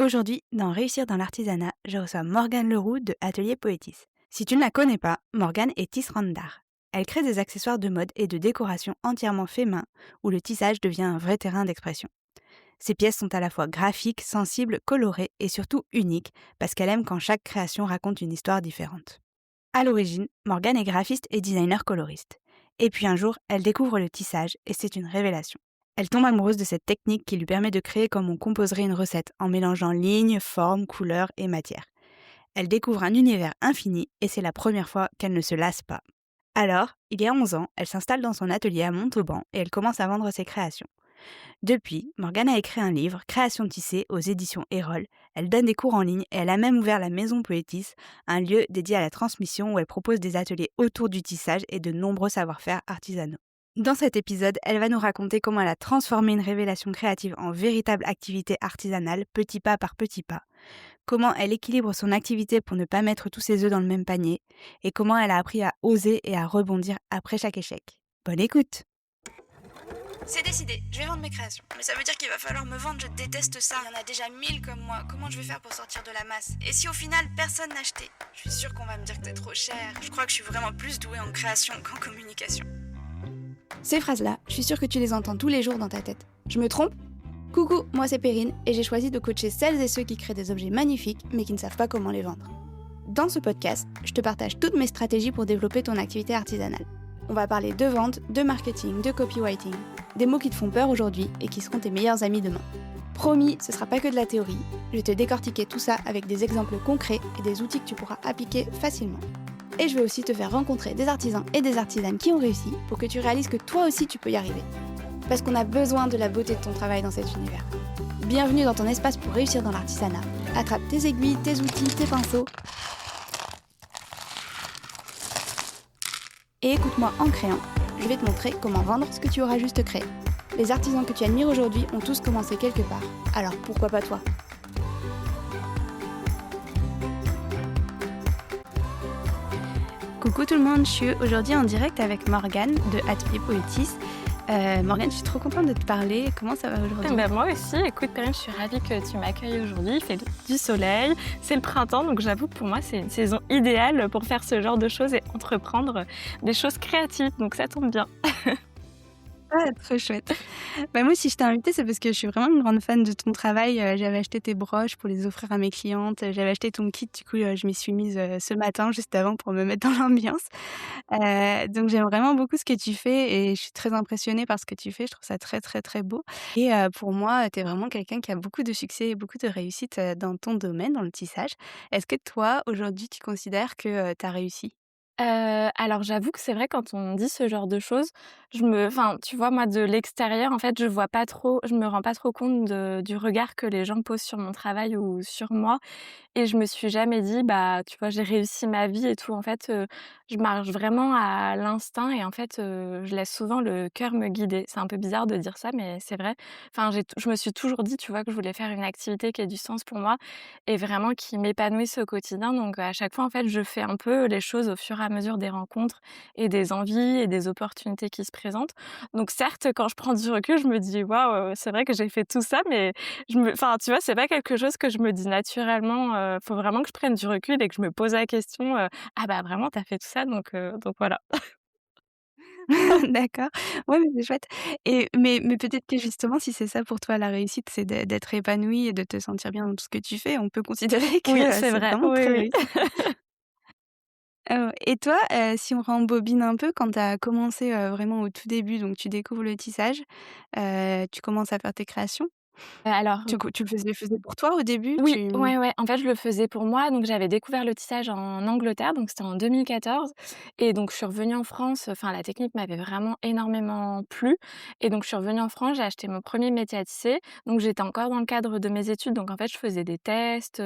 Aujourd'hui, dans Réussir dans l'artisanat, je reçois Morgane Leroux de Atelier Poétis. Si tu ne la connais pas, Morgane est tisserande d'art. Elle crée des accessoires de mode et de décoration entièrement faits main, où le tissage devient un vrai terrain d'expression. Ses pièces sont à la fois graphiques, sensibles, colorées et surtout uniques, parce qu'elle aime quand chaque création raconte une histoire différente. À l'origine, Morgane est graphiste et designer coloriste. Et puis un jour, elle découvre le tissage et c'est une révélation. Elle tombe amoureuse de cette technique qui lui permet de créer comme on composerait une recette en mélangeant lignes, formes, couleurs et matières. Elle découvre un univers infini et c'est la première fois qu'elle ne se lasse pas. Alors, il y a 11 ans, elle s'installe dans son atelier à Montauban et elle commence à vendre ses créations. Depuis, Morgane a écrit un livre, Création tissée, aux éditions Erol. Elle donne des cours en ligne et elle a même ouvert la Maison Poétis, un lieu dédié à la transmission où elle propose des ateliers autour du tissage et de nombreux savoir-faire artisanaux. Dans cet épisode, elle va nous raconter comment elle a transformé une révélation créative en véritable activité artisanale, petit pas par petit pas, comment elle équilibre son activité pour ne pas mettre tous ses œufs dans le même panier, et comment elle a appris à oser et à rebondir après chaque échec. Bonne écoute! C'est décidé, je vais vendre mes créations. Mais ça veut dire qu'il va falloir me vendre, je déteste ça. Il y en a déjà 1000 comme moi, comment je vais faire pour sortir de la masse? Et si au final personne n'a acheté? Je suis sûre qu'on va me dire que t'es trop cher. Je crois que je suis vraiment plus douée en création qu'en communication. Ces phrases-là, je suis sûre que tu les entends tous les jours dans ta tête. Je me trompe? Coucou, moi c'est Perrine et j'ai choisi de coacher celles et ceux qui créent des objets magnifiques mais qui ne savent pas comment les vendre. Dans ce podcast, je te partage toutes mes stratégies pour développer ton activité artisanale. On va parler de vente, de marketing, de copywriting, des mots qui te font peur aujourd'hui et qui seront tes meilleurs amis demain. Promis, ce sera pas que de la théorie, je vais te décortiquer tout ça avec des exemples concrets et des outils que tu pourras appliquer facilement. Et je vais aussi te faire rencontrer des artisans et des artisanes qui ont réussi pour que tu réalises que toi aussi tu peux y arriver. Parce qu'on a besoin de la beauté de ton travail dans cet univers. Bienvenue dans ton espace pour réussir dans l'artisanat. Attrape tes aiguilles, tes outils, tes pinceaux. Et écoute-moi en créant, je vais te montrer comment vendre ce que tu auras juste créé. Les artisans que tu admires aujourd'hui ont tous commencé quelque part, alors pourquoi pas toi? Coucou tout le monde, je suis aujourd'hui en direct avec Morgane de Atelier Poétis. Morgane, je suis trop contente de te parler. Comment ça va aujourd'hui? Moi aussi, écoute Perrine, je suis ravie que tu m'accueilles aujourd'hui. Il fait du soleil, c'est le printemps, donc j'avoue que pour moi c'est une saison idéale pour faire ce genre de choses et entreprendre des choses créatives, donc ça tombe bien. Ah, trop chouette. Moi, si je t'ai invitée, c'est parce que je suis vraiment une grande fan de ton travail. J'avais acheté tes broches pour les offrir à mes clientes. J'avais acheté ton kit, du coup, je m'y suis mise ce matin, juste avant, pour me mettre dans l'ambiance. Donc j'aime vraiment beaucoup ce que tu fais et je suis très impressionnée par ce que tu fais. Je trouve ça très, très, très beau et pour moi, tu es vraiment quelqu'un qui a beaucoup de succès et beaucoup de réussite, dans ton domaine, dans le tissage. Est-ce que toi, aujourd'hui, tu considères que, tu as réussi? Alors j'avoue que c'est vrai quand on dit ce genre de choses, tu vois, moi de l'extérieur, en fait, je me rends pas trop compte du regard que les gens posent sur mon travail ou sur moi. Et je me suis jamais dit: «Bah, tu vois, j'ai réussi ma vie et tout». En fait, je marche vraiment à l'instinct et en fait, je laisse souvent le cœur me guider. C'est un peu bizarre de dire ça, mais c'est vrai. Enfin, je me suis toujours dit, tu vois, que je voulais faire une activité qui ait du sens pour moi et vraiment qui m'épanouisse au quotidien. Donc à chaque fois, en fait, je fais un peu les choses au fur et à mesure des rencontres et des envies et des opportunités qui se présentent. Donc certes, quand je prends du recul, je me dis: «Waouh, c'est vrai que j'ai fait tout ça», mais tu vois, c'est pas quelque chose que je me dis naturellement, faut vraiment que je prenne du recul et que je me pose la question, «Ah bah, vraiment tu as fait tout ça?» donc voilà. D'accord. Ouais, mais c'est chouette et mais peut-être que justement, si c'est ça pour toi la réussite, c'est d'être épanoui et de te sentir bien dans tout ce que tu fais, on peut considérer que, Oui, c'est c'est vrai, vraiment oui, très oui. réussi. Et toi, si on rembobine un peu, quand tu as commencé, vraiment au tout début, donc tu découvres le tissage, tu commences à faire tes créations. Alors Tu le faisais pour toi au début? oui, Tu ouais, ouais. En fait, je le faisais pour moi. Donc, j'avais découvert le tissage en Angleterre, donc c'était en 2014 et donc je suis revenue en France, enfin la technique m'avait vraiment énormément plu et donc je suis revenue en France, j'ai acheté mon premier métier à tisser. Donc j'étais encore dans le cadre de mes études, donc en fait, je faisais des tests,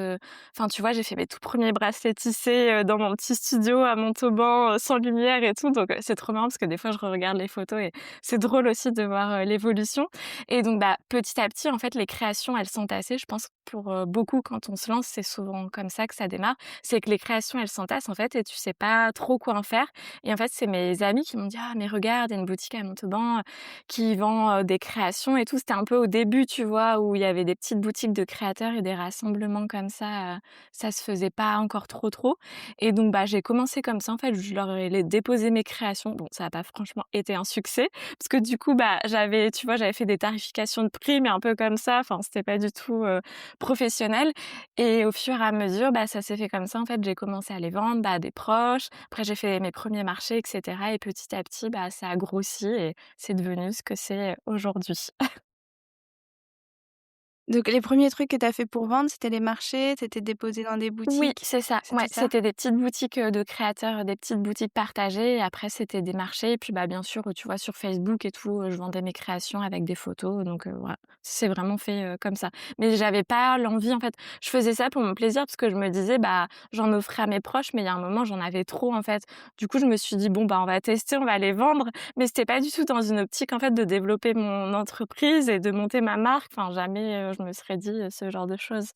enfin, tu vois, j'ai fait mes tout premiers bracelets tissés, dans mon petit studio à Montauban, sans lumière et tout. Donc, c'est trop marrant parce que des fois, je regarde les photos et c'est drôle aussi de voir, l'évolution et donc, bah, petit à petit, en en fait, les créations, elles s'entassaient. Je pense pour, beaucoup quand on se lance, c'est souvent comme ça que ça démarre. C'est que les créations, elles s'entassent, en fait et tu sais pas trop quoi en faire et en fait, c'est mes amis qui m'ont dit: «Ah mais regarde, il y a une boutique à Montauban, qui vend, des créations et tout». C'était un peu au début, tu vois, où il y avait des petites boutiques de créateurs et des rassemblements comme ça se faisait pas encore trop et donc bah, j'ai commencé comme ça, en fait. Je leur ai déposé mes créations. Bon, ça a pas franchement été un succès parce que du coup, bah, tu vois, j'avais fait des tarifications de prix, mais un peu comme ça, enfin, c'était pas du tout, professionnel et au fur et à mesure, bah, ça s'est fait comme ça, en fait. J'ai commencé à les vendre, bah, à des proches. Après, j'ai fait mes premiers marchés et cetera et petit à petit, bah, ça a grossi et c'est devenu ce que c'est aujourd'hui. Donc les premiers trucs que tu as fait pour vendre, c'était les marchés, tu étais déposée dans des Oui, boutiques, c'est ça. Ouais, c'était ça? c'était des petites boutiques, de créateurs, des petites boutiques partagées et après c'était des marchés et puis, bah, bien sûr, tu vois, sur Facebook et tout, je vendais mes créations avec des photos donc voilà. C'est vraiment fait, comme ça. Mais j'avais pas l'envie en fait, je faisais ça pour mon plaisir parce que je me disais: «Bah, j'en offrais à mes proches» mais il y a un moment, j'en avais trop en fait. Du coup, je me suis dit: «Bon, bah, on va tester, on va les vendre» mais c'était pas du tout dans une optique en fait de développer mon entreprise et de monter ma marque. Enfin, jamais, je me serais dit, ce genre de choses.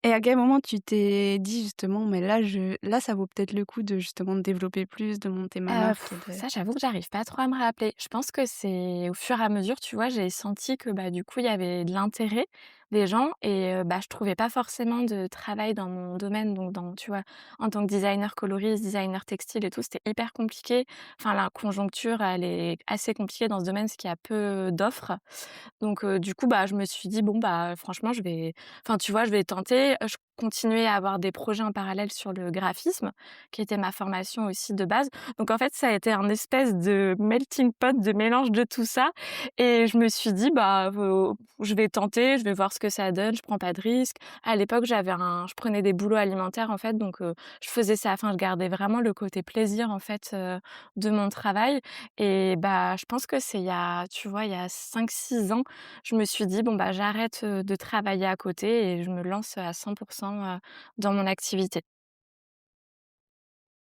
Et à quel moment tu t'es dit justement: «Mais là, ça vaut peut-être le coup de justement de développer plus, de monter ma marque et de» Ça, j'avoue que j'arrive pas trop à me rappeler. Je pense que c'est au fur et à mesure, tu vois, j'ai senti que, bah, du coup, il y avait de l'intérêt des gens et bah, je trouvais pas forcément de travail dans mon domaine, donc tu vois, en tant que designer coloriste, designer textile et tout, c'était hyper compliqué. Enfin, la conjoncture, elle est assez compliquée dans ce domaine, parce qu'il y a peu d'offres. Donc du coup, bah, je me suis dit: «Bon, bah, franchement, tu vois, je vais tenter». Je continuais à avoir des projets en parallèle sur le graphisme, qui était ma formation aussi de base. Donc en fait, ça a été un espèce de melting pot, de mélange de tout ça et je me suis dit: «Bah, je vais tenter, je vais voir ce que ça donne, je prends pas de risques». À l'époque, je prenais des boulots alimentaires, en fait, donc je faisais ça, enfin, je gardais vraiment le côté plaisir, en fait, de mon travail et bah, je pense que c'est tu vois, il y a 5 6 ans, je me suis dit: «Bon, bah, j'arrête, de travailler à côté et je me lance à 100 dans mon activité».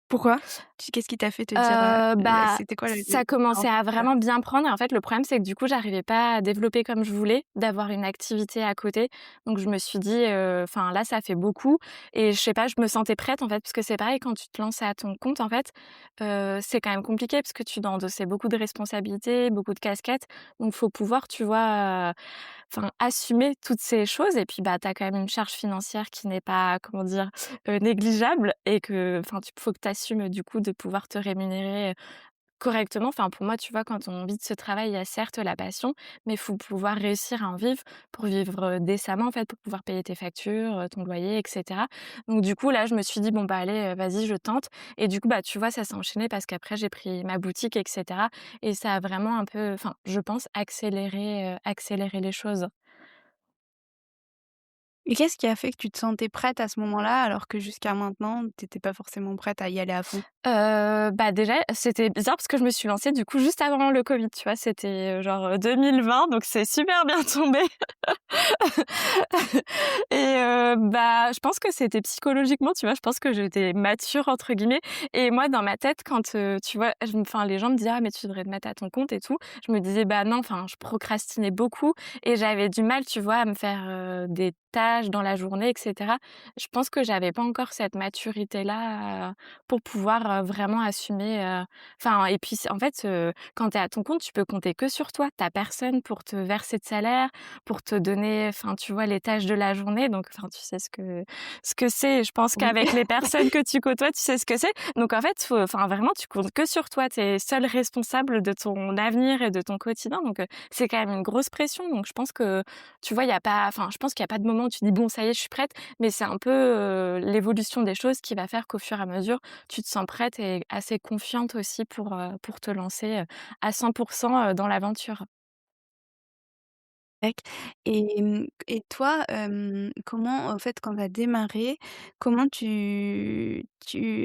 pourquoi? Qu'est-ce qui t'a fait te dire, Bah, c'était quoi le ça déclencheur? commençait à vraiment bien prendre et en fait, le problème, c'est que du coup, j'arrivais pas à développer comme je voulais, d'avoir une activité à côté. Donc je me suis dit, enfin là, ça fait beaucoup et je sais pas, je me sentais prête en fait, parce que c'est pareil quand tu te lances à ton compte en fait, c'est quand même compliqué parce que tu dois endosser beaucoup de responsabilités, beaucoup de casquettes. Donc faut pouvoir, tu vois, enfin assumer toutes ces choses et puis, bah, tu as quand même une charge financière qui n'est pas, comment dire, négligeable et que enfin, tu faut que tu assumes du coup de pouvoir te rémunérer, correctement. Enfin, pour moi, tu vois, quand on vit de ce travail, il y a certes la passion, mais il faut pouvoir réussir à en vivre pour vivre, décemment, en fait, pour pouvoir payer tes factures, ton loyer et cetera. Donc du coup, là, je me suis dit: «Bon, bah, allez, vas-y, je tente» et du coup, bah, tu vois, ça s'est enchaîné parce qu'après j'ai pris ma boutique et cetera et ça a vraiment un peu, enfin, je pense accéléré les choses. Et qu'est-ce qui a fait que tu te sentais prête à ce moment-là, alors que jusqu'à maintenant, tu étais pas forcément prête à y aller à fond? Bah, déjà, c'était bizarre parce que je me suis lancée du coup juste avant le covid, tu vois? C'était, genre, 2020 donc c'est super bien tombé. Et bah, je pense que c'était psychologiquement, tu vois? Je pense que j'étais «mature» entre guillemets et moi dans ma tête quand, tu vois, enfin les gens me disaient: «Ah mais tu devrais te mettre à ton compte et tout». Je me disais: «Bah non», enfin je procrastinais beaucoup et j'avais du mal, tu vois, à me faire, des tâches dans la journée et cetera. Je pense que j'avais pas encore cette maturité-là, pour pouvoir, vraiment assumer, enfin et puis c'est en fait, quand tu es à ton compte, tu peux compter que sur toi. Tu as personne pour te verser de salaire, pour te donner, enfin, tu vois, les tâches de la journée. Donc, enfin, tu sais ce que c'est. Je pense Oui. qu'avec les personnes que tu côtoies, tu sais ce que c'est. Donc, en fait, enfin, vraiment, tu comptes que sur toi. Tu es seul responsable de ton avenir et de ton quotidien. Donc, c'est quand même une grosse pression. Donc, je pense que, tu vois, il y a pas, enfin, je pense qu'il y a pas de moment où tu dis bon, ça y est, je suis prête. Mais c'est un peu l'évolution des choses qui va faire qu'au fur et à mesure, tu te sens prête et assez confiante aussi pour te lancer, à 100 dans l'aventure. Tac. Et toi, comment, en fait, quand tu as démarré, comment tu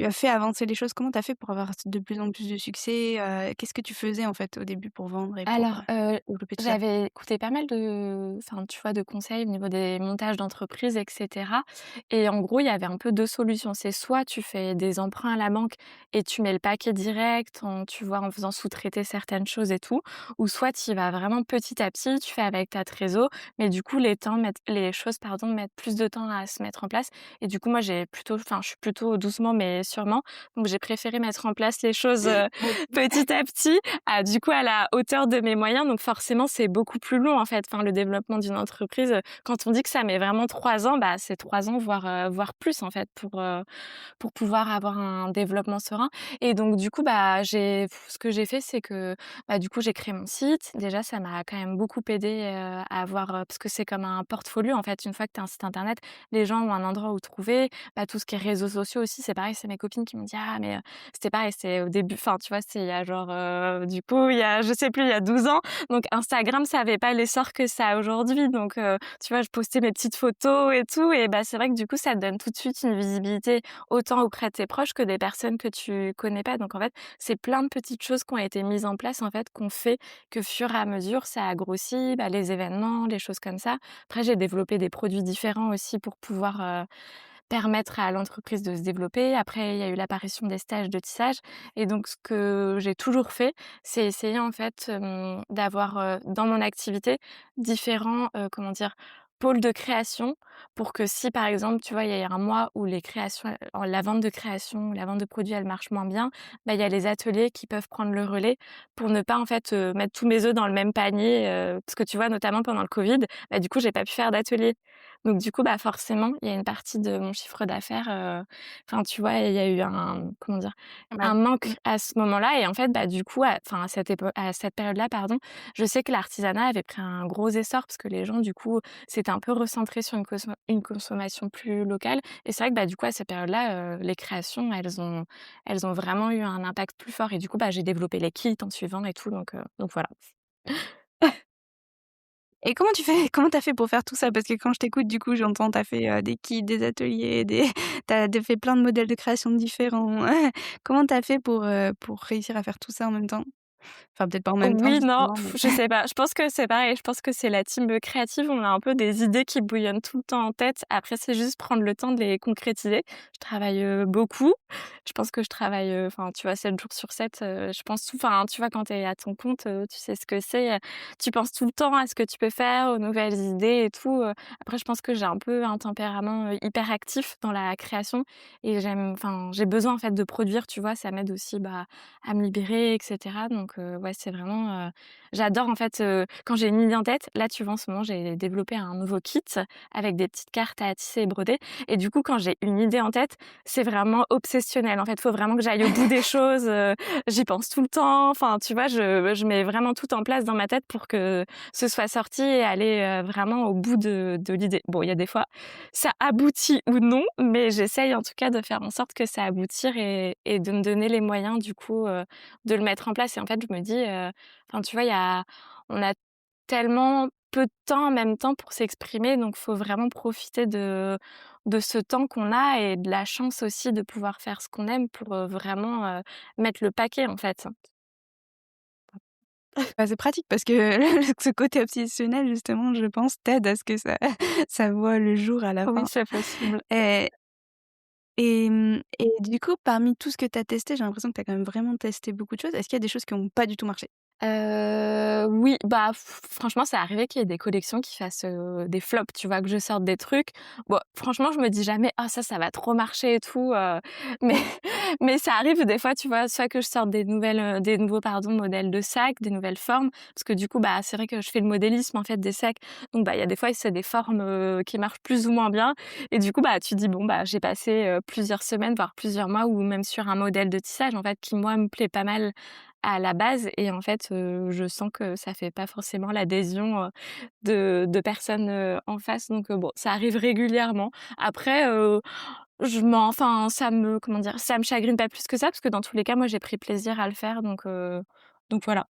as fait avancer les choses? Comment tu as fait pour avoir de plus en plus de succès? Qu'est-ce que tu faisais, en fait, au début pour vendre et pour, Alors, développer tout ça? j'avais écouté pas mal de enfin, tu vois, de conseils au niveau des montages d'entreprise et cetera et en gros, il y avait un peu 2 solutions. C'est soit tu fais des emprunts à la banque et tu mets le paquet direct en tu vois, en faisant sous-traiter certaines choses et tout ou soit tu y vas vraiment petit à petit, tu fais avec ta trésor, mais du coup, les choses, pardon, mettent plus de temps à se mettre en place et du coup, moi, je suis plutôt doucement mais sûrement, donc j'ai préféré mettre en place les choses, petit à petit du coup, à la hauteur de mes moyens, donc forcément, c'est beaucoup plus long, en fait. Enfin, le développement d'une entreprise, quand on dit que ça met vraiment 3 ans, bah, c'est 3 ans, voire plus, en fait, pour pouvoir avoir un développement serein et donc du coup, bah, ce que j'ai fait, c'est que, bah, du coup, j'ai créé mon site. Déjà, ça m'a quand même beaucoup aidé à avoir, parce que c'est comme un portfolio, en fait. Une fois que tu as un site internet, les gens ont un endroit où trouver. Bah, tout ce qui est réseaux sociaux aussi, c'est pareil, c'est mes copines qui m'ont dit: «Ah mais, c'était pareil, c'est au début enfin, tu vois, c'est il y a genre, du coup, il y a je sais plus, il y a 12 ans, donc Instagram, ça avait pas l'essor que ça a aujourd'hui, donc tu vois, je postais mes petites photos et tout et bah, c'est vrai que du coup, ça te donne tout de suite une visibilité autant auprès de tes proches que des personnes que tu connais pas, donc en fait, c'est plein de petites choses qui ont été mises en place, en fait, qu'on fait que fur et à mesure, ça a grossi, bah, les événements, les choses comme ça. Après, j'ai développé des produits différents aussi pour pouvoir, permettre à l'entreprise de se développer. Après, il y a eu l'apparition des stages de tissage et donc ce que j'ai toujours fait, c'est essayer en fait, d'avoir, dans mon activité différents, comment dire? Pôles de création pour que si par exemple, tu vois, il y a un mois où les créations, la vente de création, la vente de produits, elle marche moins bien, bah, il y a les ateliers qui peuvent prendre le relais pour ne pas en fait, mettre tous mes œufs dans le même panier, parce que tu vois, notamment pendant le covid, bah, du coup, j'ai pas pu faire d'atelier. Donc du coup, bah, forcément, il y a une partie de mon chiffre d'affaires, enfin, tu vois, il y a eu un comment dire? Bah, Un mmh. manque à ce moment-là et en fait, bah, du coup, à cette période-là, pardon, je sais que l'artisanat avait pris un gros essor parce que les gens, du coup, s'étaient un peu recentrés sur une consommation plus locale et c'est vrai que, bah, du coup, à cette période-là, les créations, elles ont vraiment eu un impact plus fort et du coup, bah, j'ai développé les kits en suivant et tout donc voilà. Et comment tu fais? Comment tu as fait pour faire tout ça? Parce que quand je t'écoute, du coup, j'entends tu as fait, des kits, des ateliers, des tu as fait plein de modèles de création différents. Comment tu as fait pour réussir à faire tout ça en même temps? Enfin, peut-être pas en même temps Oui, non, justement, mais je sais pas. Je pense que c'est pareil. Je pense que c'est la team, créative. On a un peu des idées qui bouillonnent tout le temps en tête. Après, c'est juste prendre le temps de les concrétiser. Je travaille, beaucoup. Je pense que je travaille, enfin, tu vois, 7 jours sur 7. Je pense tout enfin, tu vois, quand tu es à ton compte, tu sais ce que c'est, tu penses tout le temps à ce que tu peux faire, aux nouvelles idées et tout, Après, je pense que j'ai un peu un tempérament, hyperactif dans la création et j'ai besoin, en fait, de produire, tu vois? Ça m'aide aussi, bah, à me libérer et cetera donc ouais, c'est vraiment, j'adore en fait, quand j'ai une idée en tête, là, tu vois, en ce moment, j'ai développé un nouveau kit avec des petites cartes à tisser et broder et du coup, quand j'ai une idée en tête, c'est vraiment obsessionnel. En fait, faut vraiment que j'aille au bout des choses, j'y pense tout le temps. Enfin, tu vois, je mets vraiment tout en place dans ma tête pour que ce soit sorti et aller, vraiment au bout de l'idée. Bon, il y a des fois, ça aboutit ou non, mais j'essaye en tout cas de faire en sorte que ça aboutir et de me donner les moyens du coup, de le mettre en place et en fait, je me dis, enfin, tu vois, on a tellement peu de temps en même temps pour s'exprimer, donc faut vraiment profiter de ce temps qu'on a et de la chance aussi de pouvoir faire ce qu'on aime pour, vraiment, mettre le paquet, en fait. bah, c'est pratique parce que ce côté obsessionnel justement, je pense, t'aide à ce que ça ça voit le jour à la Oui, fin. c'est possible. Et et du coup, parmi tout ce que tu as testé, j'ai l'impression que tu as quand même vraiment testé beaucoup de choses. Est-ce qu'il y a des choses qui ont pas du tout marché? Oui, bah, franchement, c'est arrivé qu'il y ait des collections qui fassent, des flops, tu vois? Que je sorte des trucs. Bon, franchement, je me dis jamais: «Ah ça va trop marcher et tout», mais mais ça arrive des fois, tu vois? Soit que je sorte des nouveaux, pardon, modèles de sacs, des nouvelles formes, parce que du coup, bah, c'est vrai que je fais le modélisme, en fait, des sacs. Donc, bah, il y a des fois, c'est des formes, qui marchent plus ou moins bien et du coup, bah, tu dis: «Bon, bah, j'ai passé, plusieurs semaines, voire plusieurs mois» ou même sur un modèle de tissage, en fait, qui moi me plaît pas mal à la base et en fait, je sens que ça fait pas forcément l'adhésion, de personnes, en face donc bon, ça arrive régulièrement. Après, ça me comment dire? Ça me chagrine pas plus que ça parce que dans tous les cas, moi, j'ai pris plaisir à le faire donc voilà.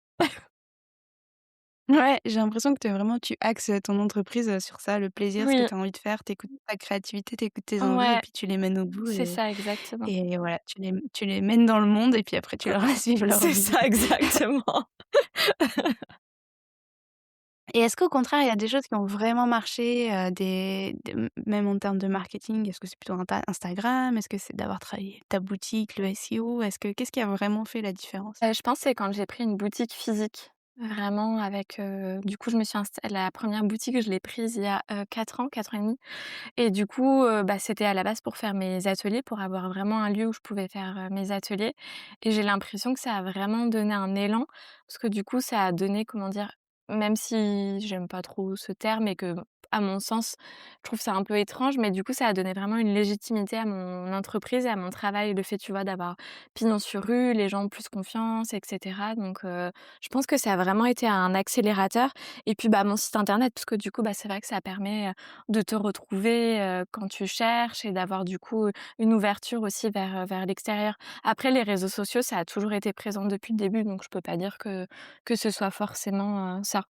Ouais, j'ai l'impression que tu axes, ton entreprise, sur ça, le plaisir, ce que Oui, tu as envie de faire, tu écoutes ta créativité, tu écoutes tes envies et ouais, puis tu les mènes au bout c'est et ça exactement. et voilà, tu les mènes dans le monde et puis après tu leur laisses vivre leur C'est vie. ça exactement. Et est-ce qu'au contraire, il y a des choses qui ont vraiment marché, même en termes de marketing? Est-ce que c'est plutôt Instagram? Est-ce que c'est d'avoir travaillé ta boutique, le SEO? Qu'est-ce qui a vraiment fait la différence? Je pense que c'est quand j'ai pris une boutique physique, vraiment avec, du coup je me suis la première boutique je l'ai prise il y a, 4 ans, 4 ans et demi et du coup, bah, c'était à la base pour faire mes ateliers, pour avoir vraiment un lieu où je pouvais faire, mes ateliers et j'ai l'impression que ça a vraiment donné un élan parce que du coup ça a donné, comment dire? Même si j'aime pas trop ce terme et que, à mon sens, je trouve ça un peu étrange, mais du coup ça a donné vraiment une légitimité à mon entreprise et à mon travail. Le fait, tu vois, d'avoir pignon sur rue, les gens ont plus confiance et cetera donc je pense que ça a vraiment été un accélérateur et puis, bah, mon site internet parce que du coup, bah, c'est vrai que ça permet, de te retrouver, quand tu cherches et d'avoir du coup, une ouverture aussi vers l'extérieur. Après les réseaux sociaux, ça a toujours été présent depuis le début, donc je peux pas dire que ce soit forcément, ça.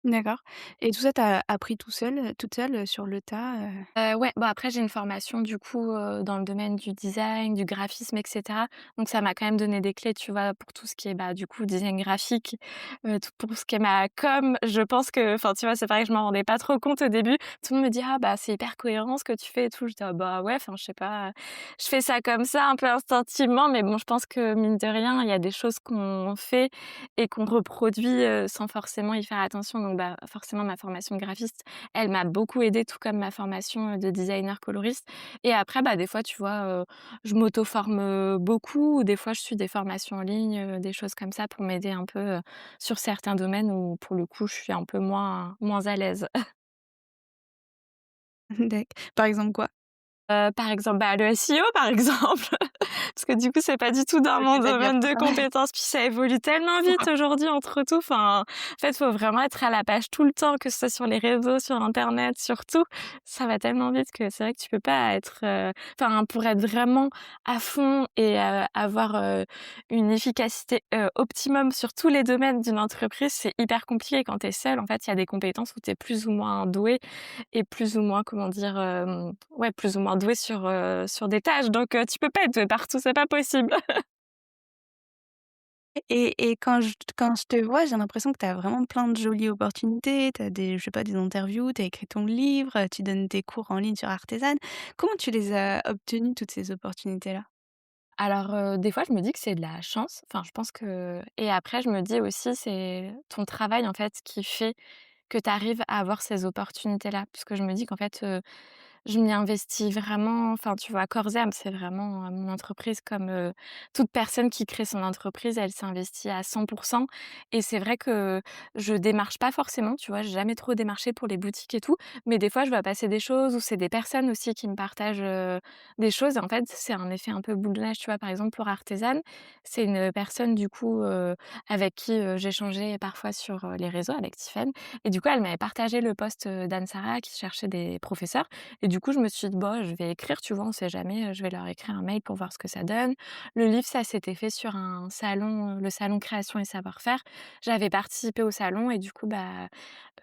D'accord, et tout ça, tu as appris toute seule, sur le tas, Ouais, bah, après j'ai une formation du coup, dans le domaine du design, du graphisme et cetera. Donc ça m'a quand même donné des clés, tu vois? Pour tout ce qui est, bah, du coup design graphique, tout pour ce qui est ma com. Je pense que enfin, tu vois, c'est pareil, je m'en rendais pas trop compte au début. Tout le monde me dit: «Ah bah, c'est hyper cohérent ce que tu fais et tout». J'étais: «Ah bah, ouais, enfin je sais pas, je fais ça comme ça, un peu instinctivement». Mais bon, je pense que mine de rien, il y a des choses qu'on fait et qu'on reproduit, sans forcément y faire attention. Donc bah, forcément ma formation de graphiste, elle m'a beaucoup aidée, tout comme ma formation, de designer coloriste et après, bah, des fois, tu vois, je m'auto-forme, beaucoup ou des fois je suis des formations en ligne, des choses comme ça pour m'aider un peu, sur certains domaines où pour le coup, je suis un peu moins à l'aise. Par exemple quoi? Par exemple, bah, le SEO, par exemple, parce que du coup, c'est pas du tout dans mon C'est-à-dire? domaine de compétences, puis ça évolue tellement vite aujourd'hui entre tout. Enfin, en fait, faut vraiment être à la page tout le temps, que ce soit sur les réseaux, sur internet, sur tout. Ça va tellement vite que c'est vrai que tu peux pas être, enfin, pour être vraiment à fond et avoir, une efficacité, optimum sur tous les domaines d'une entreprise, c'est hyper compliqué. Quand tu es seule, en fait, il y a des compétences où tu es plus ou moins doué et plus ou moins, comment dire? Ouais, plus ou moins doué sur des tâches donc tu peux pas être doué partout, c'est pas possible. Et quand je te vois, j'ai l'impression que tu as vraiment plein de jolies opportunités. Tu as des je sais pas, des interviews, tu as écrit ton livre, tu donnes des cours en ligne sur Artisan. Comment tu les as obtenues toutes ces opportunités-là? Alors, des fois, je me dis que c'est de la chance, enfin, je pense que et après je me dis aussi c'est ton travail, en fait, qui fait que tu arrives à avoir ces opportunités-là. Puisque je me dis qu'en fait, je m'y investis vraiment, enfin, tu vois, corps et âme. C'est vraiment, mon entreprise comme, toute personne qui crée son entreprise, elle s'investit à 100 et c'est vrai que je démarche pas forcément, tu vois? J'ai jamais trop démarché pour les boutiques et tout, mais des fois, je vois passer des choses ou c'est des personnes aussi qui me partagent, des choses et en fait, c'est un effet un peu boule de neige, tu vois? Par exemple, pour Artisan, c'est une personne du coup, avec qui, j'échangeais parfois sur, les réseaux avec Tiffen et du coup, elle m'avait partagé le post, d'Anne-Sara qui cherchait des professeurs et du coup, je me suis dit: «Bah, je vais écrire», tu vois? On sait jamais, je vais leur écrire un mail pour voir ce que ça donne. Le livre, ça s'était fait sur un salon, le salon création et savoir-faire. J'avais participé au salon et du coup, bah,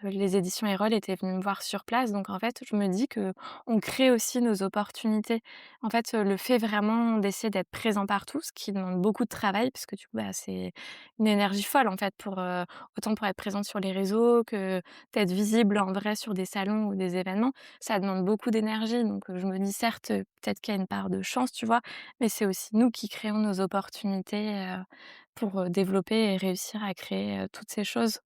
les éditions Erol étaient venues me voir sur place donc en fait, je me dis que on crée aussi nos opportunités. En fait, le fait vraiment d'essayer d'être présent partout, ce qui demande beaucoup de travail parce que du coup, bah, c'est une énergie folle en fait pour, autant pour être présente sur les réseaux que d'être visible en vrai sur des salons ou des événements. Ça demande beaucoup d'énergie donc je me dis certes, peut-être qu'il y a une part de chance, tu vois? Mais c'est aussi nous qui créons nos opportunités, pour, développer et réussir à créer, toutes ces choses.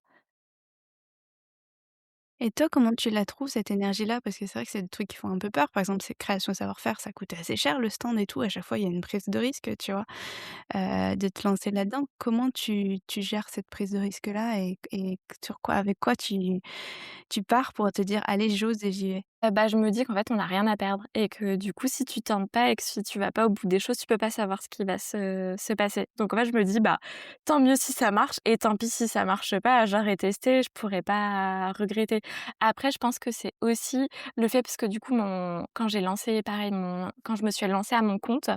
Et toi, comment tu la trouves cette énergie-là? Parce que c'est vrai que c'est des trucs qui font un peu peur. Par exemple, c'est création savoir-faire, ça coûte assez cher le stand et tout. À chaque fois, il y a une prise de risque, tu vois? De te lancer là-dedans. Comment tu gères cette prise de risque-là et sur quoi avec quoi tu pars pour te dire: «Allez, j'ose et j'y vais»? Bah, je me dis qu'en fait, on n'a rien à perdre et que du coup, si tu tentes pas et que si tu vas pas au bout des choses, tu peux pas savoir ce qui va se passer. Donc en fait, je me dis: «Bah, tant mieux si ça marche et tant pis si ça marche pas, j'aurais testé, je pourrais pas regretter». Après, je pense que c'est aussi le fait parce que du coup, quand j'ai lancé pareil quand je me suis lancée à mon compte,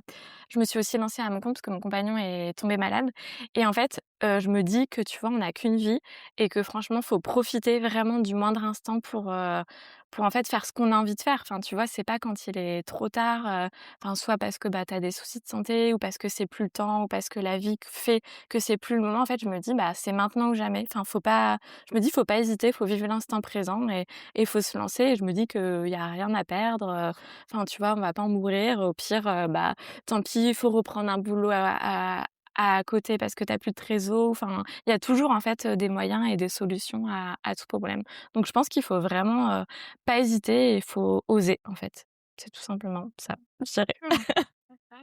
je me suis aussi lancée à mon compte parce que mon compagnon est tombé malade et en fait, je me dis que, tu vois, on n'a qu'une vie et que franchement, faut profiter vraiment du moindre instant pour en fait faire ce qu'on a envie de faire. Enfin, tu vois, c'est pas quand il est trop tard, enfin, soit parce que, bah, tu as des soucis de santé ou parce que c'est plus le temps ou parce que la vie fait que c'est plus le moment. En fait, je me dis: «Bah, c'est maintenant ou jamais». Enfin, faut pas je me dis: «Faut pas hésiter, faut vivre l'instant présent et faut se lancer» et je me dis qu'il y a rien à perdre, enfin, tu vois, on va pas en mourir. Au pire, bah, tant pis, il faut reprendre un boulot à côté parce que tu as plus de trésor. Enfin, il y a toujours, en fait, des moyens et des solutions à tout problème. Donc je pense qu'il faut vraiment, pas hésiter et il faut oser, en fait. C'est tout simplement ça, je dirais. Mmh.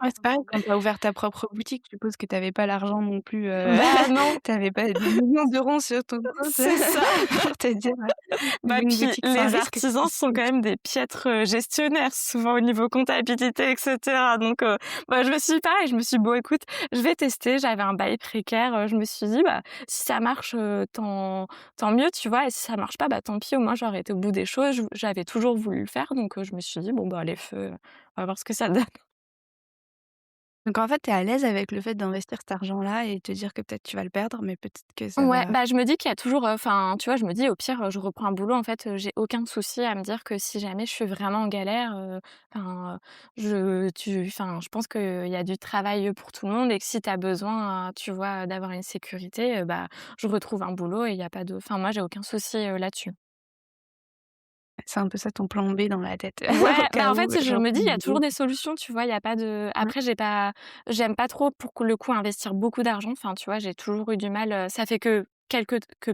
Ouais, c'est pareil quand tu as ouvert ta propre boutique, je suppose que tu avais pas l'argent non plus, Bah, non, tu avais pas des millions d'euros sur ton compte c'est ça. pour te dire, Bah, «Ouvrir une puis boutique, c'est un les risque». artisans sont quand même des piètres, gestionnaires, souvent au niveau comptabilité et cetera. Donc bah, je me suis dit pareil, je me suis dit: «Bon écoute, je vais tester». J'avais un bail précaire, je me suis dit: «Bah, si ça marche, tant mieux», tu vois? Et si ça marche pas, bah, tant pis, au moins j'aurais été au bout des choses. J'avais toujours voulu le faire, donc je me suis dit: «Bon, bah, allez feu, on va voir ce que ça donne». Donc en fait, tu es à l'aise avec le fait d'investir cet argent-là et te dire que peut-être tu vas le perdre, mais peut-être que ça Ouais, va. bah, je me dis qu'il y a toujours, enfin, tu vois, je me dis: «Au pire, je reprends un boulot». En fait, j'ai aucun souci à me dire que si jamais je suis vraiment en galère, enfin, enfin, je pense qu'il y a du travail, pour tout le monde et que si tu as besoin, tu vois, d'avoir une sécurité, bah, je retrouve un boulot et il y a pas de enfin, moi, j'ai aucun souci, là-dessus. C'est un peu ça ton plan B dans la tête, au Ouais, cas bah, en où, fait, je je me reprends dis: «Il y le a toujours boulot. des solutions», tu vois? Il y a pas de Ouais. après j'aime pas trop pour le coup investir beaucoup d'argent. Enfin, tu vois, j'ai toujours eu du mal, ça fait que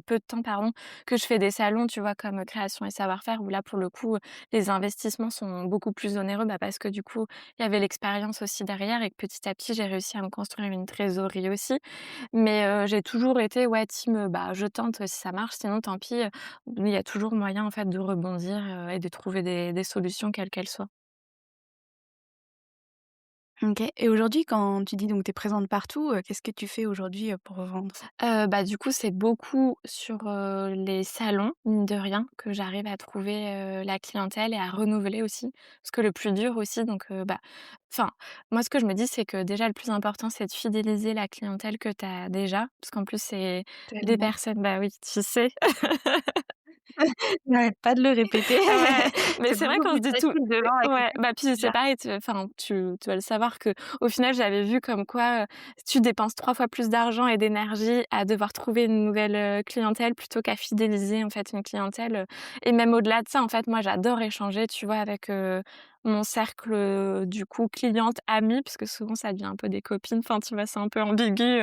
peu de temps, pardon, que je fais des salons, tu vois, comme, création et savoir-faire où là, pour le coup, les investissements sont beaucoup plus onéreux, bah, parce que du coup, il y avait l'expérience aussi derrière et que petit à petit, j'ai réussi à me construire une trésorerie aussi. Mais, j'ai toujours été, ouais, team, bah, je tente, si ça marche, sinon tant pis, il y a toujours moyen, en fait, de rebondir, et de trouver des solutions quelles qu'elles soient. OK, et aujourd'hui, quand tu dis donc tu es présente partout, qu'est-ce que tu fais aujourd'hui, pour revendre? Bah, du coup, c'est beaucoup sur, les salons, mine de rien, que j'arrive à trouver, la clientèle et à renouveler aussi. Parce que le plus dur aussi donc, bah, enfin, moi, ce que je me dis, c'est que déjà, le plus important, c'est de fidéliser la clientèle que tu as déjà. Parce qu'en plus, c'est des Tellement. personnes bah, oui, tu sais. J'arrête pas de le répéter. Ouais, mais C'est c'est vrai beaucoup qu'on se plus dit tout facile de vendre à ouais, quelqu'un bah, qui puis est c'est là. pareil, enfin, tu vas le savoir qu'au final, j'avais vu comme quoi, tu dépenses 3 fois plus d'argent et d'énergie à devoir trouver une nouvelle, clientèle plutôt qu'à fidéliser, en fait, une clientèle, et même au-delà de ça, en fait, moi, j'adore échanger, tu vois, avec, mon cercle, du coup, cliente, amie, parce que souvent, ça devient un peu des copines, enfin, tu vois, c'est un peu ambigu,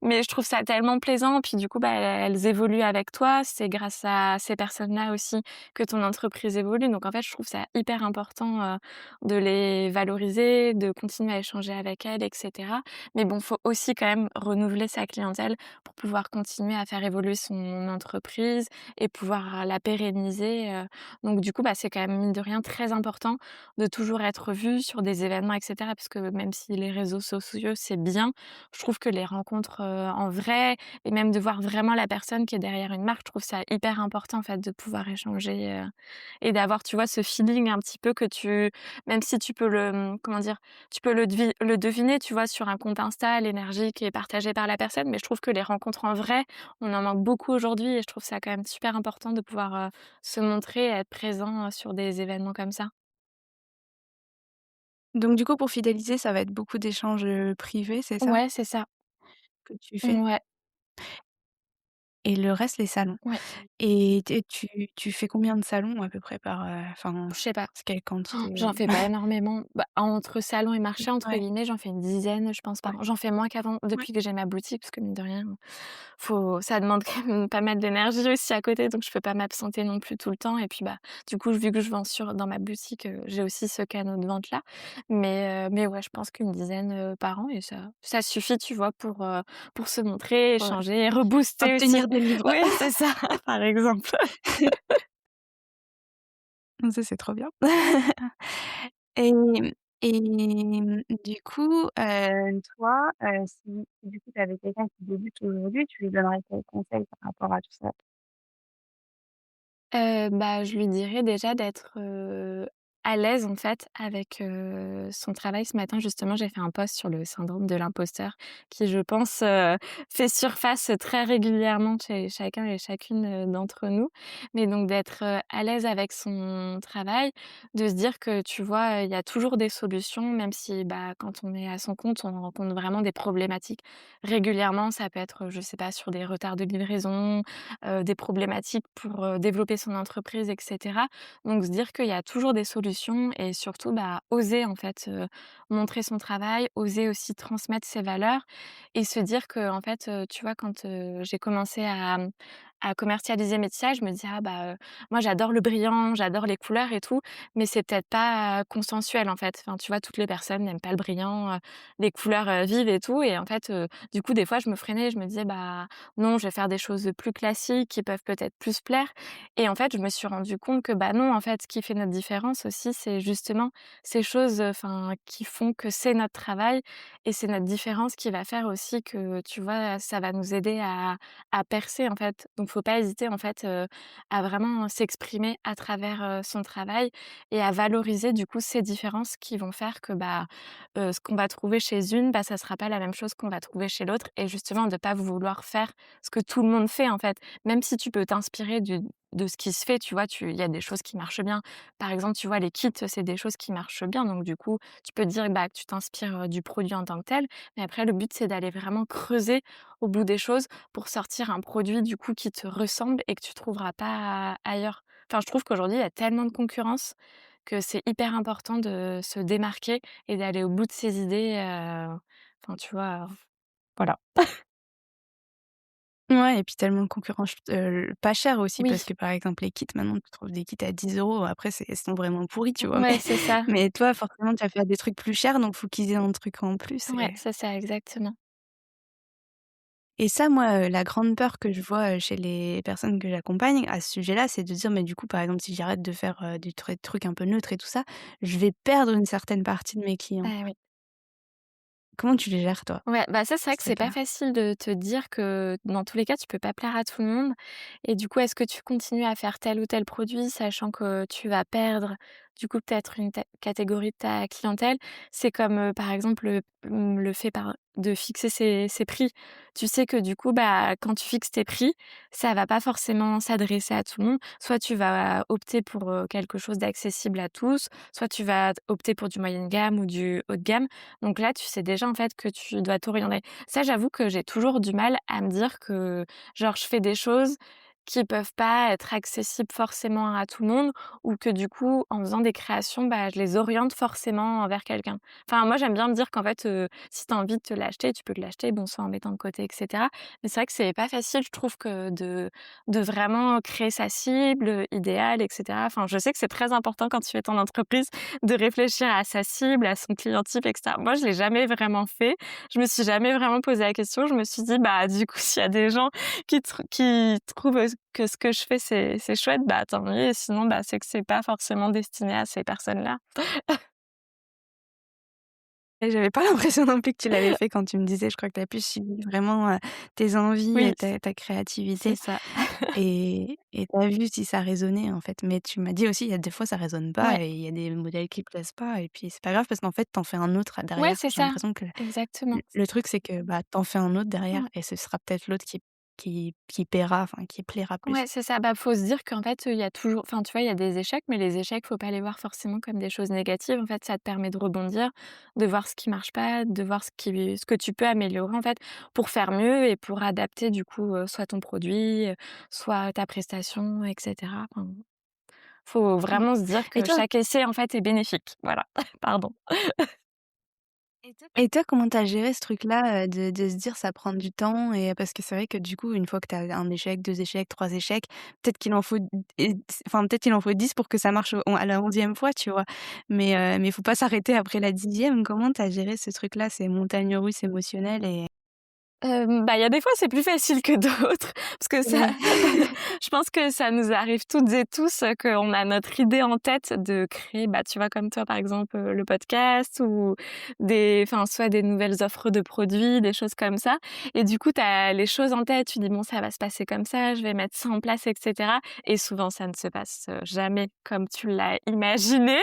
mais je trouve ça tellement plaisant. Puis du coup, bah, elles évoluent avec toi. C'est grâce à ces personnes-là aussi que ton entreprise évolue. Donc en fait, je trouve ça hyper important, de les valoriser, de continuer à échanger avec elles et cetera. Mais bon, faut aussi quand même renouveler sa clientèle pour pouvoir continuer à faire évoluer son entreprise et pouvoir la pérenniser, donc du coup, bah, c'est quand même mine de rien très important de toujours être vu sur des événements et cetera. Parce que même si les réseaux sociaux, c'est bien, je trouve que les rencontres, en vrai et même de voir vraiment la personne qui est derrière une marque, je trouve ça hyper important, en fait, de pouvoir échanger, et d'avoir, tu vois, ce feeling un petit peu que tu même si tu peux le, comment dire? Tu peux le deviner, tu vois, sur un compte Insta, l'énergie qui est partagée par la personne, mais je trouve que les rencontres en vrai, on en manque beaucoup aujourd'hui et je trouve ça quand même super important de pouvoir, se montrer et être présent, sur des événements comme ça. Donc du coup, pour fidéliser, ça va être beaucoup d'échanges, privés, c'est ça? Ouais, c'est ça. Que tu fais? Ouais, Et le reste, les salons. ouais. Et tu fais combien de salons à peu près par, enfin, Je sais pas. c'est quelle quantité, J'en fais pas énormément. Bah, entre «salon et marché» entre Ouais, guillemets, j'en fais une dizaine, je pense, par ouais, an. J'en fais moins qu'avant, ouais. depuis que j'ai ma boutique, parce que mine de rien, ça demande quand même pas mal d'énergie aussi à côté, donc je peux pas m'absenter non plus tout le temps et puis, bah, du coup, vu que je vends dans ma boutique, j'ai aussi ce canal de vente-là. Mais ouais, je pense qu'une dizaine, par an et ça suffit, tu vois, pour se montrer, Pour, échanger et rebooster aussi. obtenir des livres. Oui, c'est ça, par exemple. Ça, c'est trop bien. Et du coup, toi, si du coup tu avais quelqu'un qui débute aujourd'hui, tu lui donnerais quel conseil par rapport à tout ça? Bah, je lui dirais déjà d'être, à l'aise, en fait, avec, son travail. Ce matin, justement, j'ai fait un post sur le syndrome de l'imposteur qui, je pense, fait surface très régulièrement chez chacun et chacune, d'entre nous. Mais donc d'être, à l'aise avec son travail, de se dire que, tu vois, il y a toujours des solutions, même si, bah, quand on est à son compte, on rencontre vraiment des problématiques régulièrement. Ça peut être, je sais pas, sur des retards de livraison, des problématiques pour, développer son entreprise et cetera. Donc se dire qu'il y a toujours des solutions et surtout, bah, oser en fait, montrer son travail, oser aussi transmettre ses valeurs et se dire que en fait, tu vois, quand, j'ai commencé à commercialiser mes tissages, je me disais: «Ah bah, moi j'adore le brillant, j'adore les couleurs et tout, mais c'est peut-être pas consensuel en fait». Enfin, tu vois, toutes les personnes n'aiment pas le brillant, les couleurs, vives et tout et en fait, du coup, des fois, je me freinais, je me disais: «Bah, non, je vais faire des choses plus classiques qui peuvent peut-être plus plaire» et en fait, je me suis rendu compte que, bah, non, en fait, ce qui fait notre différence aussi, c'est justement ces choses, enfin, qui font que c'est notre travail et c'est notre différence qui va faire aussi que, tu vois, ça va nous aider à percer, en fait. Donc faut pas hésiter, en fait, à vraiment s'exprimer à travers, son travail et à valoriser, du coup, ces différences qui vont faire que, bah, ce qu'on va trouver chez une, bah, ça sera pas la même chose qu'on va trouver chez l'autre et justement de pas vouloir faire ce que tout le monde fait, en fait. Même si tu peux t'inspirer du de ce qui se fait, tu vois? Il y a des choses qui marchent bien. Par exemple, tu vois, les kits, c'est des choses qui marchent bien, donc du coup, tu peux te dire, bah, que tu t'inspires, du produit en tant que tel. Mais après, le but, c'est d'aller vraiment creuser au bout des choses pour sortir un produit, du coup, qui te ressemble et que tu trouveras pas ailleurs. Enfin, je trouve qu'aujourd'hui, il y a tellement de concurrence que c'est hyper important de se démarquer et d'aller au bout de ses idées, enfin, tu vois? Voilà. Ouais et puis tellement de concurrence, pas cher aussi Oui, parce que, par exemple, les kits, maintenant, tu trouves des kits à 10 €. Après c'est elles sont vraiment pourris, tu vois? ouais, c'est ça. Mais toi, forcément, tu vas faire des trucs plus chers, donc faut qu'ils aient un truc en plus Ouais, c'est ça, exactement. et ça, moi, la grande peur que je vois, chez les personnes que j'accompagne à ce sujet-là, c'est de dire: «Mais du coup, par exemple, si j'arrête de faire, des trucs un peu neutres et tout ça, je vais perdre une certaine partie de mes clients». Ah oui. Comment tu les gères, toi, Ouais, bah, ça, c'est vrai ce que c'est pas truc-là? facile de te dire que dans tous les cas, tu peux pas plaire à tout le monde. Et du coup, est-ce que tu continues à faire tel ou tel produit, sachant que tu vas perdre, du coup, peut-être une catégorie de ta clientèle? C'est comme, par exemple, le fait de fixer ses prix. Tu sais que du coup, bah, quand tu fixes tes prix, ça va pas forcément s'adresser à tout le monde. Soit tu vas opter pour, quelque chose d'accessible à tous, soit tu vas opter pour du moyenne gamme ou du haut de gamme. Donc là, tu sais déjà, en fait, que tu dois t'orienter. Ça, j'avoue que j'ai toujours du mal à me dire que, genre, je fais des choses qui peuvent pas être accessibles forcément à tout le monde ou que du coup, en faisant des créations, bah, je les oriente forcément vers quelqu'un. Enfin, moi, j'aime bien me dire qu'en fait, si tu as envie de te l'acheter, tu peux te l'acheter, bon, soit en mettant de côté et cetera. Mais c'est vrai que c'est pas facile, je trouve, que de vraiment créer sa cible, idéale et cetera. Enfin, je sais que c'est très important quand tu fais ton entreprise de réfléchir à sa cible, à son client type et cetera. Moi, je l'ai jamais vraiment fait. Je me suis jamais vraiment posé la question. Je me suis dit: «Bah, du coup, s'il y a des gens qui trouvent, que ce que je fais, c'est chouette, bah, tant mieux et sinon, bah, c'est que c'est pas forcément destiné à ces personnes-là». Et j'avais pas l'impression non plus que tu l'avais fait quand tu me disais, je crois que tu as pu suivre vraiment, tes envies Oui, et ta c'est créativité ça. et tu as vu si ça résonnait, en fait. Mais tu m'as dit aussi, il y a des fois ça résonne Ouais, pas et il y a des modèles qui plaisent pas et puis c'est pas grave parce qu'en fait, tu en fais un autre ouais, derrière. c'est J'ai ça. l'impression que Exactement. le truc, c'est que, bah, tu en fais un autre derrière Mmh. et ce sera peut-être l'autre qui paiera, enfin qui plaira plus. Ouais, c'est ça. Bah, faut se dire qu'en fait, il y a toujours enfin, tu vois, il y a des échecs, mais les échecs, faut pas les voir forcément comme des choses négatives. En fait, ça te permet de rebondir, de voir ce qui marche pas, de voir ce que tu peux améliorer, en fait, pour faire mieux et pour adapter, du coup, soit ton produit, soit ta prestation et cetera. Enfin, faut Mmh vraiment se dire et que toi chaque essai, en fait, est bénéfique. Voilà, pardon. et toi, comment tu as géré ce truc-là, de se dire: «Ça prend du temps» et parce que c'est vrai que du coup, une fois que tu as 1 échec, 2 échecs, 3 échecs, peut-être qu'il en faut et enfin, peut-être qu'il en faut 10 pour que ça marche à la 11e fois, tu vois? Mais faut pas s'arrêter après la 10e. Comment tu as géré ce truc-là, ces montagnes russes émotionnelles et Bah, il y a des fois, c'est plus facile que d'autres parce que ça Ouais. je pense que ça nous arrive toutes et tous, qu'on a notre idée en tête de créer, bah, tu vois, comme toi, par exemple, le podcast ou soit des nouvelles offres de produits, des choses comme ça et du coup, tu as les choses en tête, tu dis: «Bon, ça va se passer comme ça, je vais mettre ça en place» et cetera et souvent, ça ne se passe, jamais comme tu l'as imaginé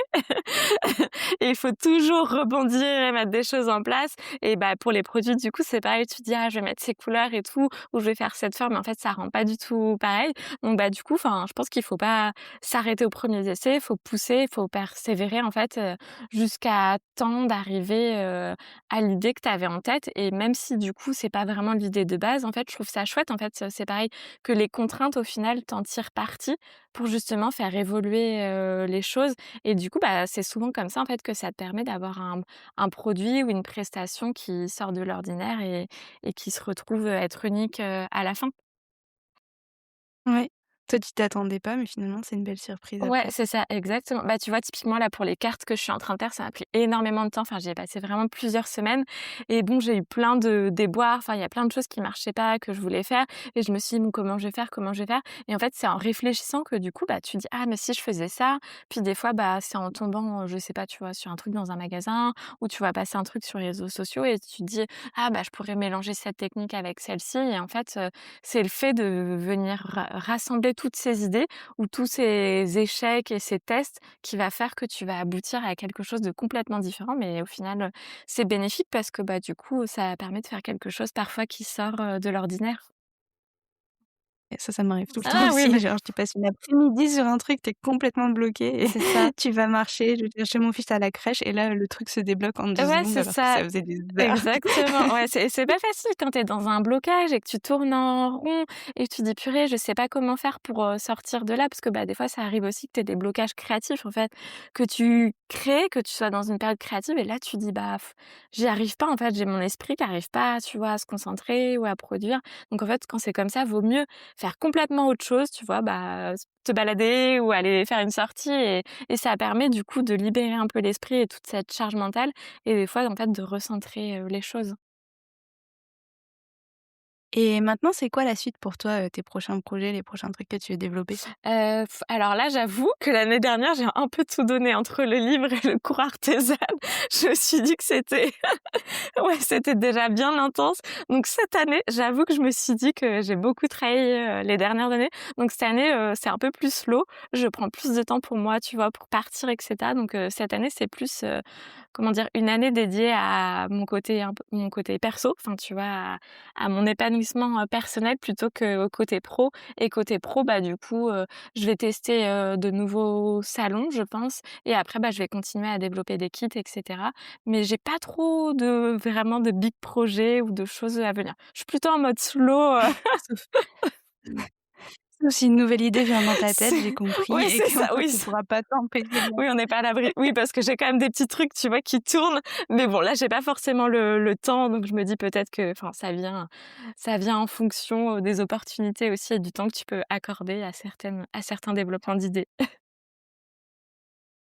et il faut toujours rebondir et mettre des choses en place et bah, pour les produits, du coup, c'est pareil, tu te dis: «Ah, je vais mettre ces couleurs et tout» ou «Je vais faire cette forme», mais en fait, ça rend pas du tout pareil. Donc bah, du coup, enfin, je pense qu'il faut pas s'arrêter aux premiers essais, il faut pousser, il faut persévérer, en fait, jusqu'à temps d'arriver, à l'idée que tu avais en tête et même si, du coup, c'est pas vraiment l'idée de base, en fait, je trouve ça chouette, en fait, c'est pareil, que les contraintes, au final, t'en tirent parti pour justement faire évoluer, les choses et du coup, bah, c'est souvent comme ça, en fait, que ça te permet d'avoir un produit ou une prestation qui sort de l'ordinaire et qui se retrouve, être unique, à la fin. Ouais. Toi, tu t'attendais pas, mais finalement, c'est une belle surprise Ouais, après. c'est ça, exactement. Bah, tu vois, typiquement, là, pour les cartes que je suis en train de faire, ça m'a pris énormément de temps. Enfin, j'y ai passé vraiment plusieurs semaines et bon, j'ai eu plein de déboires. Enfin, il y a plein de choses qui marchaient pas, que je voulais faire et je me suis dit: «Bon, comment je vais faire? Comment je vais faire?» et en fait, c'est en réfléchissant que du coup, bah, tu dis: «Ah, mais si je faisais ça?» puis des fois, bah, c'est en tombant, je sais pas, tu vois, sur un truc dans un magasin ou tu vas passer un truc sur les réseaux sociaux et tu te dis: «Ah, bah, je pourrais mélanger cette technique avec celle-ci» et en fait, c'est le fait de venir rassembler toutes ces idées ou tous ces échecs et ces tests qui va faire que tu vas aboutir à quelque chose de complètement différent. Mais au final, c'est bénéfique parce que, bah, du coup, ça permet de faire quelque chose parfois qui sort, de l'ordinaire. Et ça m'arrive tout le temps Ah oui, aussi, bah, genre tu passes une après-midi sur un truc, tu es complètement bloqué et c'est ça. tu vas marcher, je vais chercher mon fils à la crèche et là, le truc se débloque en 2 Ouais, secondes c'est alors que ça. ça faisait des heures. Exactement, ouais, c'est pas facile quand tu es dans un blocage et que tu tournes en rond et que tu dis: «Purée, je sais pas comment faire pour, sortir de là». Parce que, bah, des fois, ça arrive aussi que tu aies des blocages créatifs, en fait, que tu crées, que tu sois dans une période créative et là, tu dis: «Bah, j'y arrive pas, en fait, j'ai mon esprit qui arrive pas, tu vois, à se concentrer ou à produire». Donc en fait, quand c'est comme ça, vaut mieux faire complètement autre chose, tu vois? Bah, te balader ou aller faire une sortie et ça permet, du coup, de libérer un peu l'esprit et toute cette charge mentale et des fois, en fait, de recentrer, les choses. Et maintenant, c'est quoi la suite pour toi, tes prochains projets, les prochains trucs que tu veux développer? Alors là, j'avoue que l'année dernière, j'ai un peu tout donné entre le livre et le cours artisanal. Je me suis dit que c'était ouais, c'était déjà bien intense. Donc cette année, j'avoue que je me suis dit que j'ai beaucoup travaillé, les dernières années. Donc cette année, c'est un peu plus slow. Je prends plus de temps pour moi, tu vois, pour partir et cetera. Donc cette année, c'est plus, comment dire? Une année dédiée à mon côté un peu mon côté perso, enfin, tu vois, à mon épanouissement, personnel plutôt qu'au côté pro et côté pro, bah, du coup, je vais tester, de nouveaux salons, je pense et après, bah, je vais continuer à développer des kits et cetera. Mais j'ai pas trop de vraiment de big projets ou de choses à venir. Je suis plutôt en mode slow, Sauf sauf si une nouvelle idée vient dans ta tête, c'est j'ai compris ouais, et c'est ça, qu'en oui, tu pourras pas t'empêcher de oui, on n'est pas à l'abri. Oui, parce que j'ai quand même des petits trucs, tu vois, qui tournent. Mais bon, là, j'ai pas forcément le temps, donc je me dis peut-être que enfin, ça vient en fonction, des opportunités aussi et du temps que tu peux accorder à certains développements d'idées.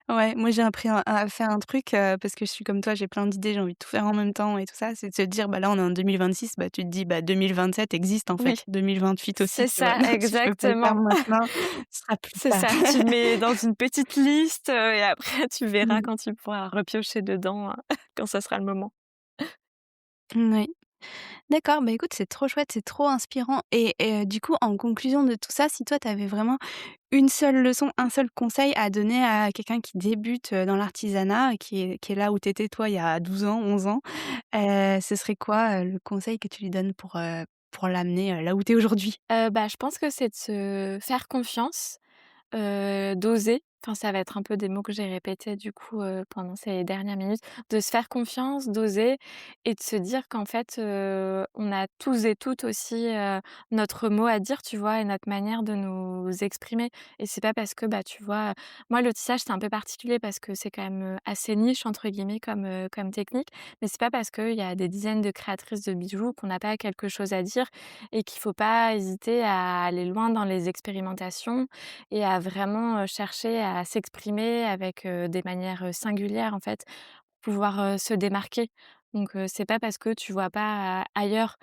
ouais, moi j'ai appris à faire un truc, parce que je suis comme toi, j'ai plein d'idées, j'ai envie de tout faire en même temps et tout ça, c'est de se dire: «Bah, là, on est en 2026», bah, tu te dis: «Bah, 2027 existe en Oui, fait, 2028 aussi», c'est tu vois? ça, Donc si je peux pas le faire exactement. maintenant, ce sera plus C'est tard. ça, tu le mets dans une petite liste, et après tu verras Mmh. quand tu pourras repiocher dedans, quand ça sera le moment. Oui. D'accord, bah, écoute, c'est trop chouette, c'est trop inspirant et du coup, en conclusion de tout ça, si toi, tu avais vraiment une seule leçon, un seul conseil à donner à quelqu'un qui débute, dans l'artisanat, qui est là où tu étais toi il y a 12 ans, 11 ans, ce serait quoi, le conseil que tu lui donnes pour l'amener, là où tu es aujourd'hui? Bah, je pense que c'est de se faire confiance. D'oser, enfin ça va être un peu des mots que j'ai répétés du coup, pendant ces dernières minutes, de se faire confiance, d'oser et de se dire qu'en fait, on a tous et toutes aussi, notre mot à dire, tu vois? Et notre manière de nous exprimer et c'est pas parce que, bah, tu vois, moi le tissage c'est un peu particulier parce que c'est quand même, assez «niche» entre guillemets comme technique, mais c'est pas parce qu'il y a des dizaines de créatrices de bijoux qu'on n'a pas quelque chose à dire et qu'il faut pas hésiter à aller loin dans les expérimentations et à vraiment, chercher à s'exprimer avec, des manières, singulières en fait, pouvoir, se démarquer. Donc c'est pas parce que tu vois pas ailleurs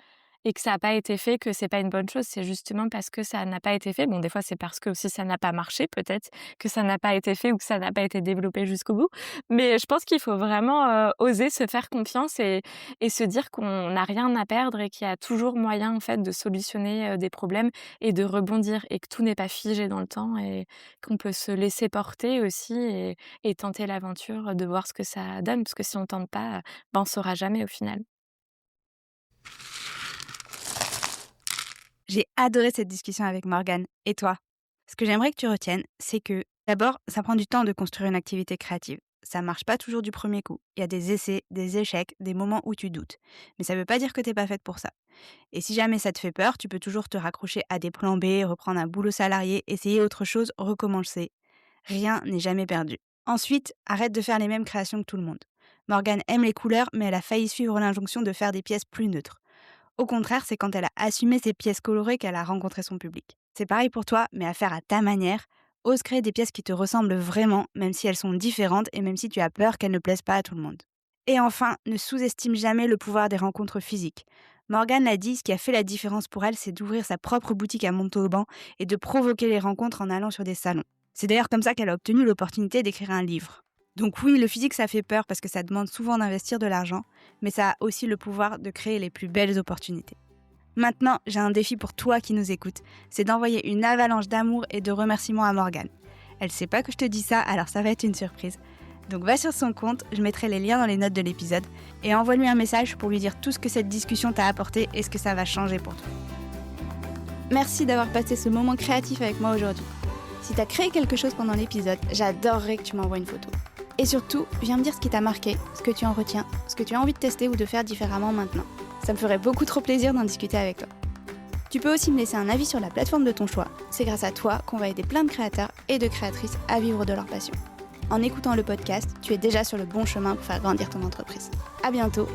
et que ça n'a pas été fait, que c'est pas une bonne chose. C'est justement parce que ça n'a pas été fait. Bon, des fois, c'est parce que aussi ça n'a pas marché, peut-être, que ça n'a pas été fait ou que ça n'a pas été développé jusqu'au bout. Mais je pense qu'il faut vraiment oser se faire confiance et se dire qu'on n'a rien à perdre et qu'il y a toujours moyen, en fait, de solutionner des problèmes et de rebondir et que tout n'est pas figé dans le temps et qu'on peut se laisser porter aussi et tenter l'aventure de voir ce que ça donne. Parce que si on tente pas, ben, on saura jamais au final. J'ai adoré cette discussion avec Morgane. Et toi? Ce que j'aimerais que tu retiennes, c'est que d'abord, ça prend du temps de construire une activité créative. Ça marche pas toujours du premier coup. Il y a des essais, des échecs, des moments où tu doutes. Mais ça veut pas dire que t'es pas faite pour ça. Et si jamais ça te fait peur, tu peux toujours te raccrocher à des plans B, reprendre un boulot salarié, essayer autre chose, recommencer. Rien n'est jamais perdu. Ensuite, arrête de faire les mêmes créations que tout le monde. Morgane aime les couleurs, mais elle a failli suivre l'injonction de faire des pièces plus neutres. Au contraire, c'est quand elle a assumé ses pièces colorées qu'elle a rencontré son public. C'est pareil pour toi, mais à faire à ta manière. Ose créer des pièces qui te ressemblent vraiment, même si elles sont différentes et même si tu as peur qu'elles ne plaisent pas à tout le monde. Et enfin, ne sous-estime jamais le pouvoir des rencontres physiques. Morgane l'a dit, ce qui a fait la différence pour elle, c'est d'ouvrir sa propre boutique à Montauban et de provoquer les rencontres en allant sur des salons. C'est d'ailleurs comme ça qu'elle a obtenu l'opportunité d'écrire un livre. Donc oui, le physique, ça fait peur parce que ça demande souvent d'investir de l'argent, mais ça a aussi le pouvoir de créer les plus belles opportunités. Maintenant, j'ai un défi pour toi qui nous écoutes, c'est d'envoyer une avalanche d'amour et de remerciements à Morgane. Elle sait pas que je te dis ça, alors ça va être une surprise. Donc va sur son compte, je mettrai les liens dans les notes de l'épisode, et envoie-lui un message pour lui dire tout ce que cette discussion t'a apporté et ce que ça va changer pour toi. Merci d'avoir passé ce moment créatif avec moi aujourd'hui. Si t'as créé quelque chose pendant l'épisode, j'adorerais que tu m'envoies une photo. Et surtout, viens me dire ce qui t'a marqué, ce que tu en retiens, ce que tu as envie de tester ou de faire différemment maintenant. Ça me ferait beaucoup trop plaisir d'en discuter avec toi. Tu peux aussi me laisser un avis sur la plateforme de ton choix. C'est grâce à toi qu'on va aider plein de créateurs et de créatrices à vivre de leur passion. En écoutant le podcast, tu es déjà sur le bon chemin pour faire grandir ton entreprise. À bientôt